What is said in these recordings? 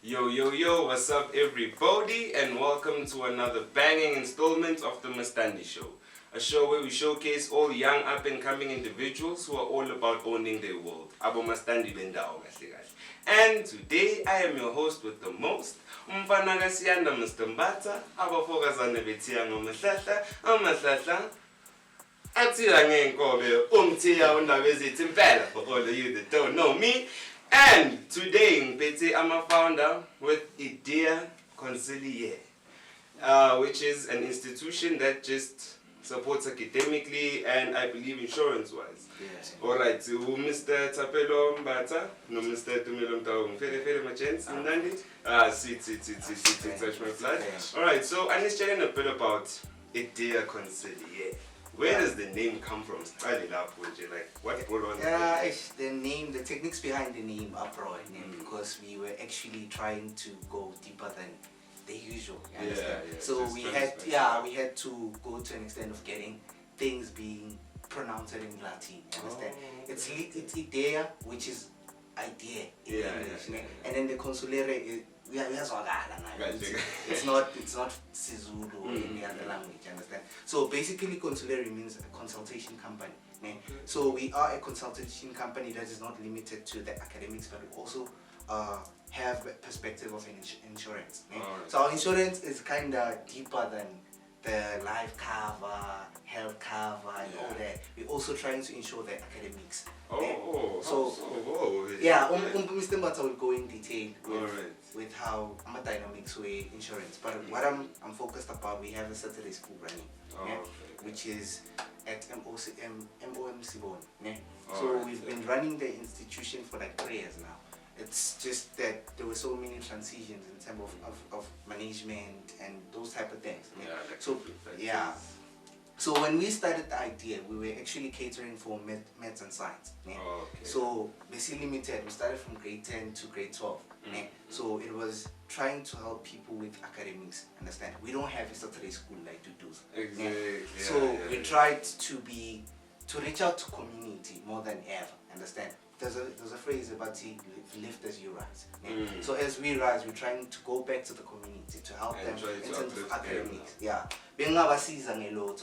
Yo, yo, yo, what's up, everybody, and welcome to another banging installment of the Mastandi Show. A show where we showcase all young up-and-coming individuals who are all about owning their world. Abo Mastandi Bendao, kahle kahle. And today, I am your host with the most, Umfana kasiyanda Mr. Mbata, abafokazane betiyanga Mahlahla, Amahlahla, Atira ngenkobe, umtiya undaba ezithi impela for all of you that don't know me. And today, I'm a founder with Idea Consulere, which is an institution that just supports academically and I believe insurance-wise. Yes. All right, so Mr. Tapelo Mbata, no Mr. Tumelo Mtaung, Fere Machens, Nandi. Sit, touch my flat. All right, so I'm just telling a bit about Idea Consulere. Where does the name come from? Start it up, would you like? What brought on the name, the techniques behind the name are broad, because we were actually trying to go deeper than the usual. You understand? So we had to go to an extent of getting things being pronounced in Latin. You understand? It's idea, which is idea in English, and then the consulere is. It's not Sizulu or any other language, you understand? So basically consulere means a consultation company. So we are a consultation company that is not limited to the academics, but we also have a perspective of insurance. So our insurance is kind of deeper than the life cover, health cover, and all that. We're also trying to ensure the academics. Mr. Mbata will go in detail with how dynamics way insurance. But what I'm focused about, we have a Saturday school running, which is at MOMC Bone. So we've been running the institution for like 3 years now. It's just that there were so many transitions in terms of management and those type of things. So when we started the idea, we were actually catering for maths and science. So basically limited, we started from grade 10 to grade 12. So it was trying to help people with academics, understand? We don't have a Saturday school like to do. So we tried to reach out to community more than ever, understand? There's a phrase about lift as you rise. So as we rise, we're trying to go back to the community to help them in terms of academics.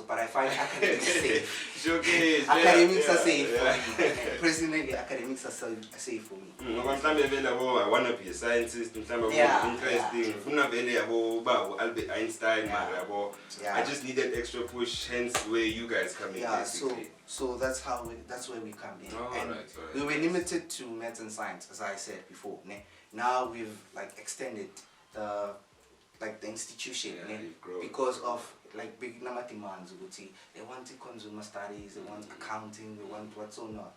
But I find academics safe. Academics are safe for me. Personally, academics are safe for me. I want to be a scientist, interesting. Albert Einstein. I just needed extra push, hence where you guys come in. So that's where we come in. We were limited to maths and science, as I said before. Now we've extended the institution because of big number demands. They want consumer studies, they want accounting, they want what's or not,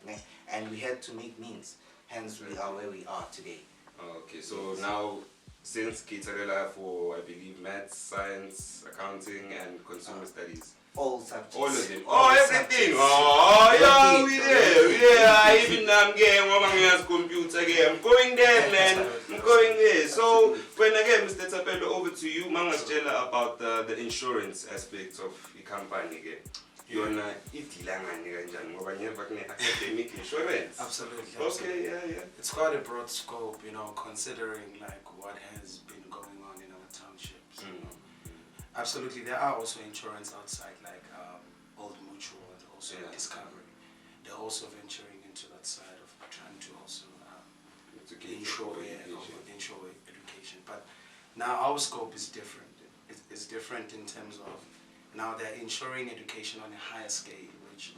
and we had to make means. Hence, we are where we are today. Okay, so now since Kitarela for I believe maths, science, accounting, and consumer studies. All subjects. All of them. Everything. We there. Even I'm getting computer game. I'm going there, man. I'm going there. So when again, Mr. Tapelo, over to you. Mangas Jella about the insurance aspects of the company again. You're not academic insurance. Absolutely. Okay, It's quite a broad scope, considering what has been going on in our townships. Absolutely, there are also insurance outside, like Old Mutual and also Discovery. They're also venturing into that side of trying to also insure education. But now our scope is different. It's different in terms of now they're insuring education on a higher scale, which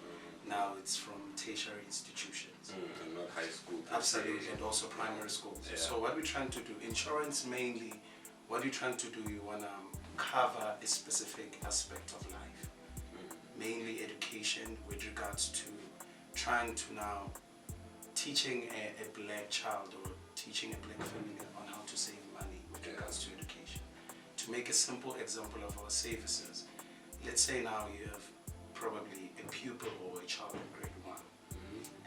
now it's from tertiary institutions. And not high school. Absolutely, and also primary schools. So what we're trying to do, insurance mainly, what you're trying to do, you want to cover a specific aspect of life, mainly education with regards to trying to now teaching a black child or teaching a black family on how to save money with regards to education. To make a simple example of our services, let's say now you have probably a pupil or a child in grade 1,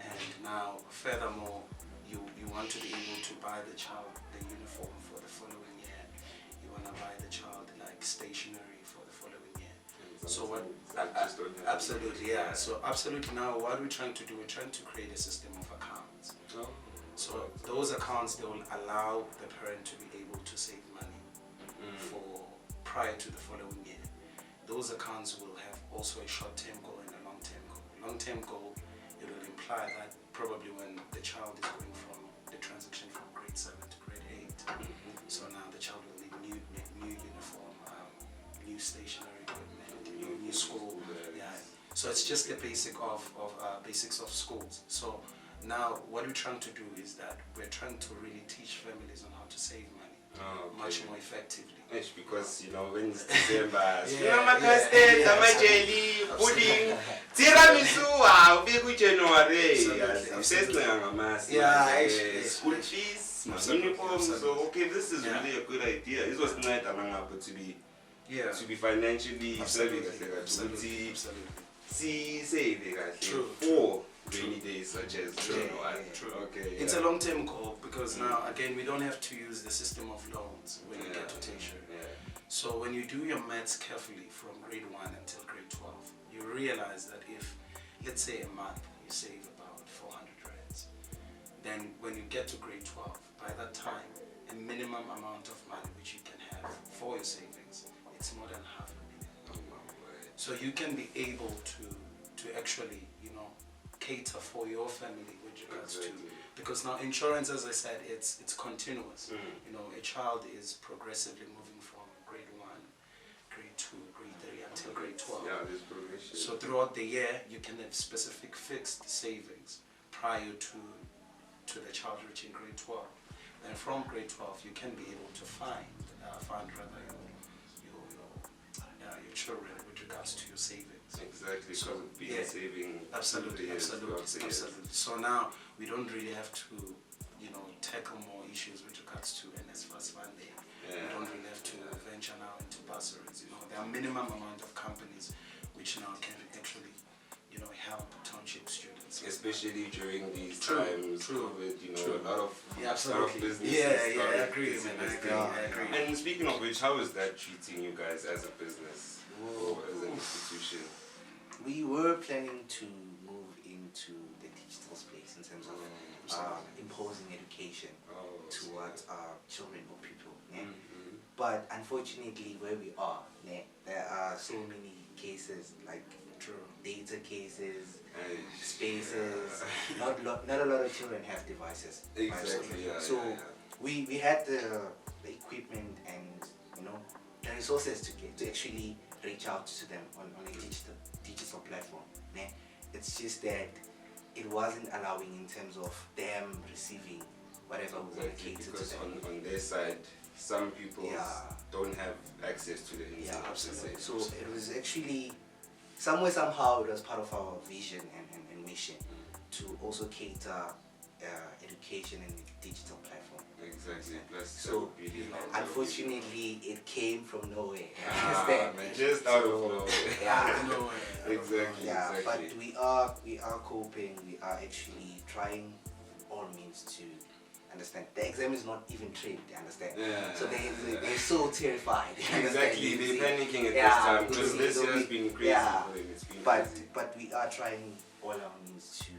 and now furthermore you want to be able to buy the child the uniform for the following year. You want to buy the child stationery for the following year. So what? Absolutely, yeah. So absolutely now what we're trying to do, we're trying to create a system of accounts. So those accounts, they will allow the parent to be able to save money for prior to the following year. Those accounts will have also a short-term goal and a long-term goal. Long-term goal, it will imply that probably when the child is going from the transition from grade 7 to grade 8, so now the child will need new uniform, new stationery equipment, new school. Yeah. So it's just the basics of schools. So now what we're trying to do is that we're trying to really teach families on how to save money much more effectively. Yes, because when it's December, Absolutely. pudding, tiramisu, big January, school fees, uniform. So this is really a good idea. This was nice to be financially saving, Absolutely. saving True. for rainy days such as January. True. Okay. It's a long-term goal because now again we don't have to use the system of loans when you get to tertiary. So when you do your maths carefully from grade 1 until grade 12, you realize that if, let's say a month, you save about 400 rands, then when you get to grade 12, by that time, a minimum amount of money which you can have for your savings, it's more than $500,000. So you can be able to actually, cater for your family with regards to, because now insurance, as I said, it's continuous. A child is progressively moving from grade 1, grade 2, grade 3 until grade 12. Yeah, there's progression. So throughout the year, you can have specific fixed savings prior to the child reaching grade 12. And from grade 12, you can be able to find your children with regards to your savings. Exactly, because of being saving. Absolutely. So now we don't really have to, tackle more issues with regards to NSFAS funding. We don't really have to venture now into bursaries. There are minimum amount of companies which now can actually, help township students. Especially during these times, COVID, a lot of businesses. I agree. And speaking of which, how is that treating you guys as a business or as an institution? We were planning to move into the digital space in terms of imposing education towards children or people. But unfortunately, where we are, there are so many cases like data cases, spaces. Not a lot of children have devices. Exactly. So we had the equipment and the resources to actually reach out to them on a digital platform. It's just that it wasn't allowing in terms of them receiving whatever we want to cater because to them. on their side, some people don't have access to the internet. Yeah, absolutely. So it was actually somehow it was part of our vision and mission to also cater education in a digital platform. Exactly. So unfortunately, it came from nowhere. Just out of nowhere. Exactly. Yeah, but we are coping. We are actually trying all means to understand. The exam is not even trained. Understand? So they're so terrified. Exactly. They're panicking at this time because this year has been crazy. But we are trying all our means to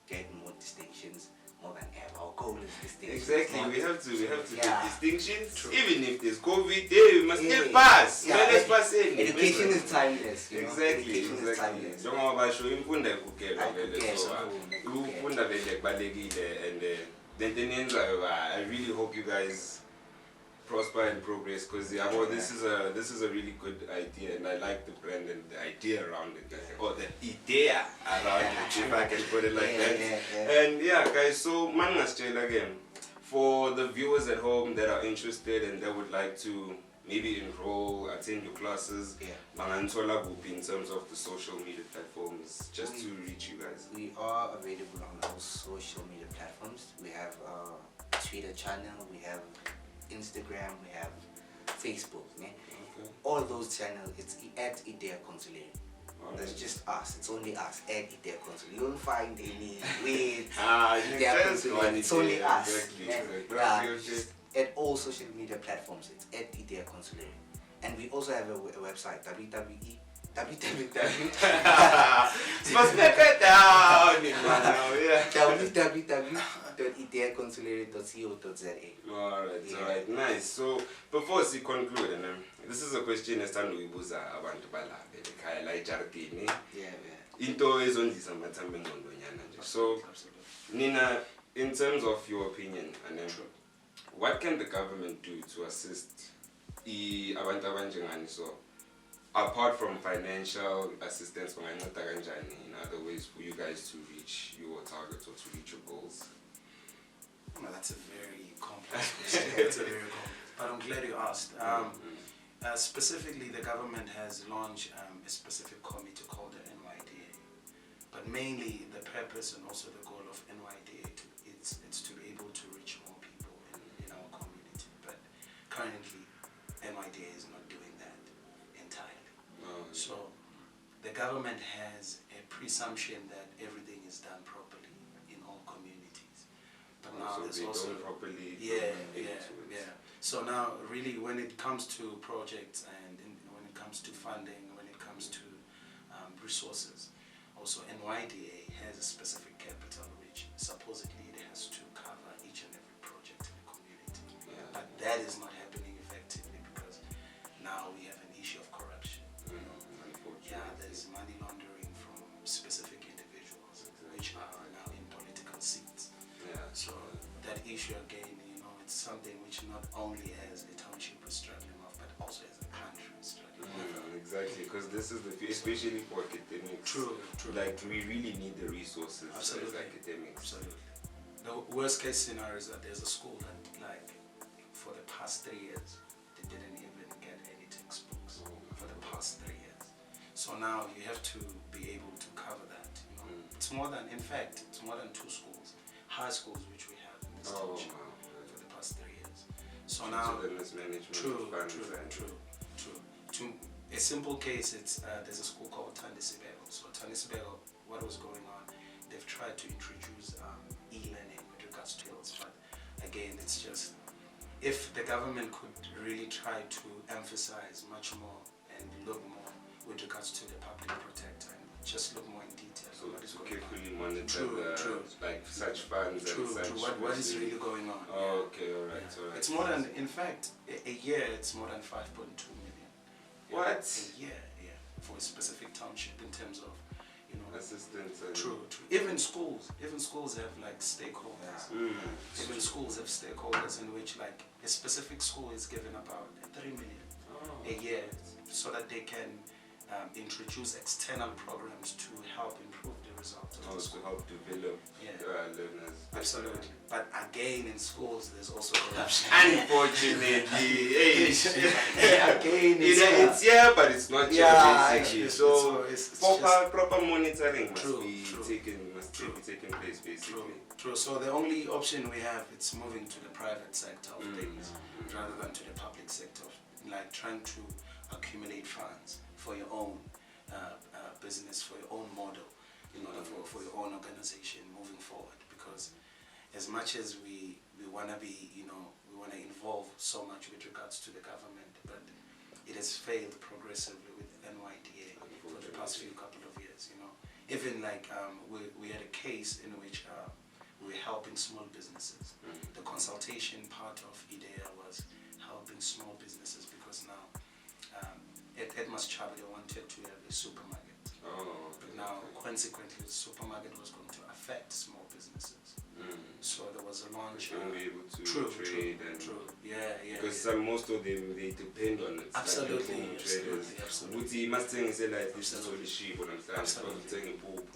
get more distinctions. More than ever. Our goal is distinction. Exactly, we have to get distinctions. True. Even if there's COVID, we must still pass. Let's pass in. Education is timeless. Exactly. Is timeless. Don't know about showing Punda Kukela. And I really hope you guys prosper and progress because this is a really good idea and I like the brand and the idea around it or the idea around it if I can put it like that. And guys, so Mastandi again for the viewers at home that are interested and that would like to maybe enroll, attend your classes, in terms of the social media platforms just to reach you guys. We are available on all social media platforms. We have a Twitter channel, we have Instagram, we have Facebook. All those channels, it's at Idea Consulere. That's just us. It's only us at Idea Consulere. You won't find any weird Idea Consulere. It's only us. At all social media platforms, it's at Idea Consulere. And we also have a website, www.ideaconsulere.com. ideaconsulere.co.za. Alright, nice. So before we conclude, this is a question esithandwa abantu balapha ekhaya la eJardini. Into ezondisa amathambo engqondonyana nje. So Nina, in terms of your opinion, what can the government do to assist abantu abanjengani? So apart from financial assistance, in other ways for you guys to reach your targets or to reach your goals? Well, that's a very complex question. But I'm glad you asked. Specifically, the government has launched a specific committee called the NYDA. But mainly, the purpose and also the goal of NYDA it's to be able to reach more people in our community. But currently, NYDA is not doing that entirely. So the government has a presumption that everything is done properly in all communities. But now there's also properly. Yeah. So now, really, when it comes to projects and when it comes to funding, when it comes to resources, also NYDA has a specific capital which supposedly it has to cover each and every project in the community. But that is not happening effectively because now we have an issue of corruption. There's money laundering from specific individuals which are now in political seats. So that issue again, it's something which not only as a township is struggling with, but also as a country is struggling with. Exactly, because this is especially for academics. True. Like we really need the resources as academics. Absolutely. The worst case scenario is that there's a school that, like, for the past 3 years, they didn't even get any textbooks for the past 3 years. So now you have to be able to cover that. It's more than 2 schools, high schools which we have in this township for the past 3 years. So now, true. To a simple case, there's a school called Tandisibego. So Tandisibego, what was going on? They've tried to introduce e-learning with regards to skills, but again, it's just if the government could really try to emphasize much more and look more with regards to the public protector and just look more in detail. So to carefully monitor like such funds and such. What is really going on? Okay, alright. It's more than, in fact, a year it's more than 5.2 million. What? A year, for a specific township in terms of, assistance. True. Even schools have like stakeholders. Even schools have stakeholders in which like a specific school is given about 3 million a year so that they can introduce external programs to help improve the results of the school. To help develop learners. Absolutely. But again, in schools, there's also corruption. Unfortunately, again, it's here, but it's not here, basically. So proper monitoring must be taking place, basically. True. So the only option we have is moving to the private sector of things rather than to the public sector, like trying to accumulate funds for your own business, for your own model, for your own organization moving forward. Because as much as we want to be, we want to involve so much with regards to the government, but it has failed progressively with NYDA for the past couple of years. Even like we had a case in which we were helping small businesses. The consultation part of Idea was helping small businesses because now at Mastandi they wanted to have a supermarket. But now, consequently, the supermarket was going to affect small businesses. So there was a launch. They won't be able to trade. Because most of them, they depend on it. Absolutely. Absolutely. Mastandi say like this is all the sheep on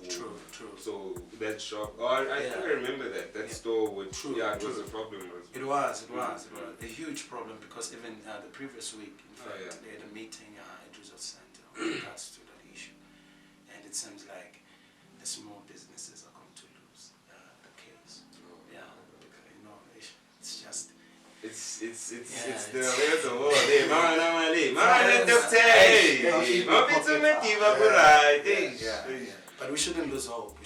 True. So that shop, I think I remember that store with, it was a problem. It was a huge problem because even the previous week, in fact, they had a meeting at Resort Center with regards to that issue. And it seems like the small businesses are going to lose the case. It's just... It's the way of the world. But we shouldn't lose hope.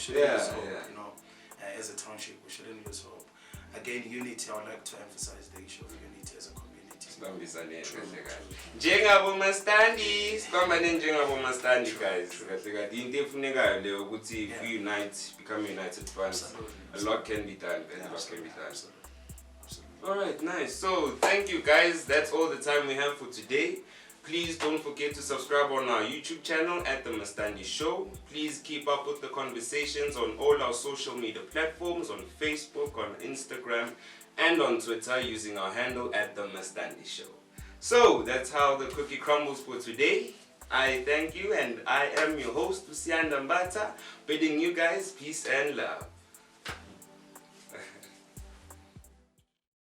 As a township, we shouldn't lose hope. Again, unity. I would like to emphasize the issue of unity as a community. sibambisane kahle kahle njengabo Mastandi sibambane njengabo Mastandi guys kahle kahle into efunekayo leyo ukuthi if we unite become united front a lot can be done a lot can be done. All right, nice. So thank you guys, that's all the time we have for today. Please don't forget to subscribe on our YouTube channel at The Mastandi Show. Please keep up with the conversations on all our social media platforms, on Facebook, on Instagram, and on Twitter using our handle at The Mastandi Show. So that's how the cookie crumbles for today. I thank you and I am your host, Usianda Mbata, bidding you guys peace and love.